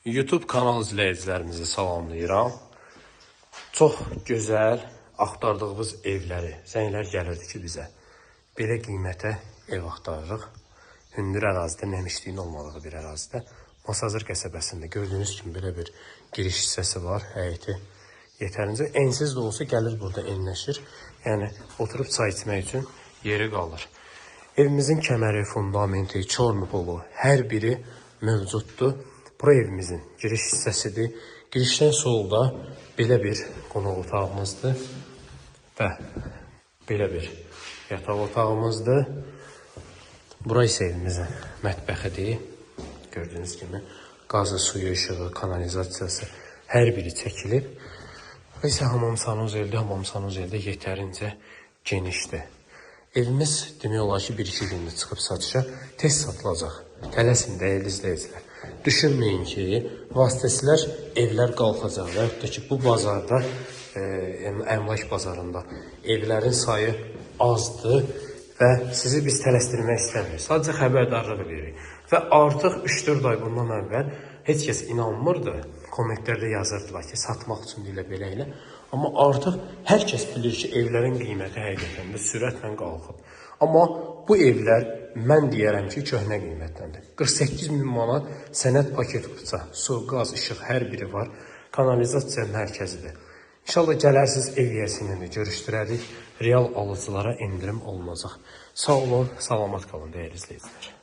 YouTube kanal izləyicilərimizi salamlayıram. Çox gözəl axtardığımız evləri, zənglər gəlirdi ki bizə. Belə qiymətə ev axtarırıq. Hündür ərazidə, nəmişliyin olmadığı bir ərazidə. Masazır qəsəbəsində gördüyünüz kimi belə bir giriş hissəsi var. Həyəti yetərincə ensiz də olsa gəlir burada enləşir. Yəni oturub çay içmək üçün yeri qalır. Evimizin kəməri, fundamenti, çorlu polu hər biri mövcuddur. Bura evimizin giriş hissəsidir. Girişdən solda belə bir qonaq otağımızdır və belə bir yataq otağımızdır. Bura isə evimizin mətbəxidir. Gördüyünüz kimi qazı, suyu, işığı, kanalizasiyası hər biri çəkilib. Və isə hamam sanuzeldə yetərincə genişdir. Evimiz demək olar ki, 1-2 gündə çıxıb satışa tez satılacaq. Tələsin dəyərli izləyicilər. Düşünməyin ki, vasitəsilər evlər qalxacaq və yaxud da ki, bu bazarda, əmlak bazarında evlərin sayı azdır və sizi biz tələsdirmək istəmirik. Sadəcə xəbərdarlıq veririk. Və artıq 3-4 ay bundan əvvəl heç kəs inanmırdı. Kommentlərdə yazırdılar ki, satmaq üçün belə elə. Amma artıq hər kəs bilir ki, evlərin qiyməti həqiqətən də sürətlə qalxıb. Amma bu evlər mən deyərəm ki, köhnə qiymətdəndir. 48 min manat sənəd paket qutsa, su, qaz, işıq hər biri var. Kanalizasiya mərkəzidir. İnşallah gələrsiniz ev yiyəsi ilə də görüşdürərik. Real alıcılara endirim olunacaq. Sağ olun, salamat qalın dəyərli izləyicilər.